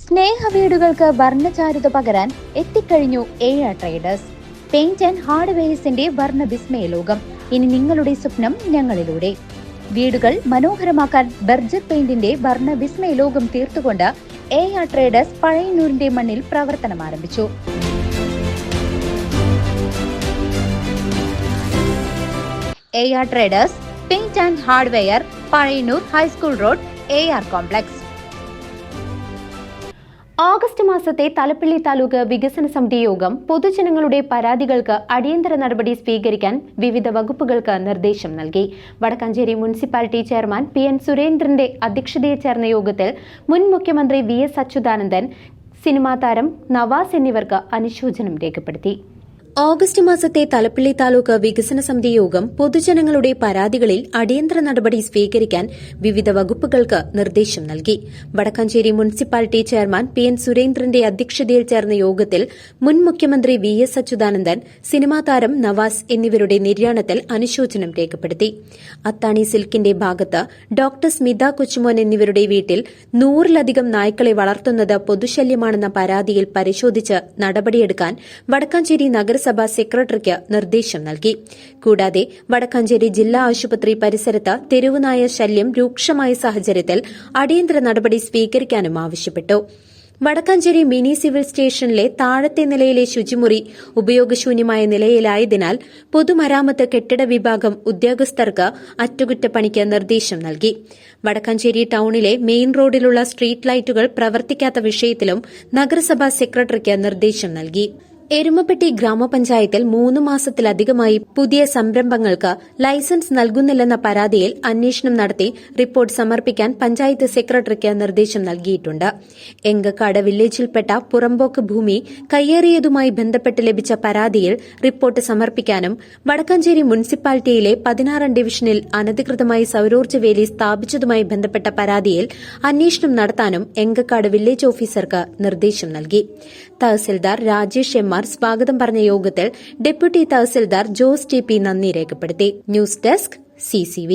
സ്നേഹവീടുകൾക്ക് വർണ്ണചാരുത പകരാൻ എത്തിക്കഴിഞ്ഞു ഏഴ ട്രേഡേഴ്സ്. പെയിന്റ് ആൻഡ് ഹാർഡ്വെയർസിന്റെ വർണ്ണ വിസ്മയ ലോകം. ഇനി നിങ്ങളുടെ സ്വപ്നം ഞങ്ങളിലൂടെ. വീടുകൾ മനോഹരമാക്കാൻ ബർജർ പെയിന്റിന്റെ വർണ്ണ വിസ്മയ ലോകം തീർത്തുകൊണ്ട് ഏഴ ട്രേഡേഴ്സ് പഴയന്നൂരിന്റെ മണ്ണിൽ പ്രവർത്തനം ആരംഭിച്ചു. ഏഴ traders paint and hardware, Pazhayannur high school road, AR complex. August മാസത്തെ തലപ്പള്ളി താലൂക്ക് വികസന സമിതി യോഗം പൊതുജനങ്ങളുടെ പരാതികൾക്ക് അടിയന്തര നടപടി സ്വീകരിക്കാൻ വിവിധ വകുപ്പുകൾക്ക് നിർദ്ദേശം നൽകി. വടക്കാഞ്ചേരി മുനിസിപ്പാലിറ്റി ചെയർമാൻ PN സുരേന്ദ്രന്റെ അധ്യക്ഷതയിൽ ചേർന്ന യോഗത്തിൽ മുൻ മുഖ്യമന്ത്രി VS അച്യുതാനന്ദൻ, സിനിമാ താരം നവാസ് എന്നിവർക്ക് അനുശോചനം രേഖപ്പെടുത്തി. ഓഗസ്റ്റ് മാസത്തെ തലപ്പള്ളി താലൂക്ക് വികസന സമിതി യോഗം പൊതുജനങ്ങളുടെ പരാതികളിൽ അടിയന്തര നടപടി സ്വീകരിക്കാൻ വിവിധ വകുപ്പുകൾക്ക് നിർദ്ദേശം നൽകി. വടക്കാഞ്ചേരി മുനിസിപ്പാലിറ്റി ചെയർമാൻ PN സുരേന്ദ്രന്റെ അധ്യക്ഷതയിൽ ചേർന്ന യോഗത്തിൽ മുൻ മുഖ്യമന്ത്രി VS അച്യുതാനന്ദൻ, സിനിമാ താരം നവാസ് എന്നിവരുടെ നിര്യാണത്തിൽ അനുശോചനം രേഖപ്പെടുത്തി. അത്താണി സിൽക്കിന്റെ ഭാഗത്ത് ഡോക്ടർ സ്മിത കൊച്ചുമോൻ എന്നിവരുടെ വീട്ടിൽ 100-ലധികം നായ്ക്കളെ വളർത്തുന്നത് പൊതുശല്യമാണെന്ന പരാതിയിൽ പരിശോധിച്ച് നടപടിയെടുക്കാൻ വടക്കാഞ്ചേരി നഗരസഭ സെക്രട്ടറിക്ക് നിർദ്ദേശം നൽകി. കൂടാതെ വടക്കാഞ്ചേരി ജില്ലാ ആശുപത്രി പരിസരത്ത് തെരുവുനായ ശല്യം രൂക്ഷമായ സാഹചര്യത്തിൽ അടിയന്തര നടപടി സ്വീകരിക്കാനും ആവശ്യപ്പെട്ടു. വടക്കാഞ്ചേരി മിനി സിവിൽ സ്റ്റേഷനിലെ താഴത്തെ നിലയിലെ ശുചിമുറി ഉപയോഗശൂന്യമായ നിലയിലായതിനാൽ പൊതുമരാമത്ത് കെട്ടിട വിഭാഗം ഉദ്യോഗസ്ഥർക്ക് അറ്റകുറ്റപ്പണിക്ക് നിർദ്ദേശം നൽകി. വടക്കാഞ്ചേരി ടൌണിലെ മെയിൻ റോഡിലുള്ള സ്ട്രീറ്റ് ലൈറ്റുകൾ പ്രവർത്തിക്കാത്ത വിഷയത്തിലും നഗരസഭാ സെക്രട്ടറിക്ക് നിർദ്ദേശം നൽകി. എരുമപ്പെട്ടി ഗ്രാമപഞ്ചായത്തിൽ 3 മാസത്തിലധികമായി പുതിയ സംരംഭങ്ങൾക്ക് ലൈസൻസ് നൽകുന്നില്ലെന്ന പരാതിയിൽ അന്വേഷണം നടത്തി റിപ്പോർട്ട് സമർപ്പിക്കാൻ പഞ്ചായത്ത് സെക്രട്ടറിക്ക് നിർദ്ദേശം നൽകിയിട്ടുണ്ട്. എങ്കക്കാട് വില്ലേജിൽപ്പെട്ട പുറമ്പോക്ക് ഭൂമി കയ്യേറിയതുമായി ബന്ധപ്പെട്ട് ലഭിച്ച പരാതിയിൽ റിപ്പോർട്ട് സമർപ്പിക്കാനും വടക്കാഞ്ചേരി മുനിസിപ്പാലിറ്റിയിലെ 16 ഡിവിഷനിൽ അനധികൃതമായി സൌരോർജ്ജ വേലി സ്ഥാപിച്ചതുമായി ബന്ധപ്പെട്ട പരാതിയിൽ അന്വേഷണം നടത്താനും എങ്കക്കാട് വില്ലേജ് ഓഫീസർക്ക് നിർദ്ദേശം നൽകി. തഹസിൽദാർ രാജേഷ് MR സ്വാഗതം പറഞ്ഞ യോഗത്തിൽ ഡെപ്യൂട്ടി തഹസിൽദാർ ജോസ് TP നന്ദി രേഖപ്പെടുത്തി. News desk CCV.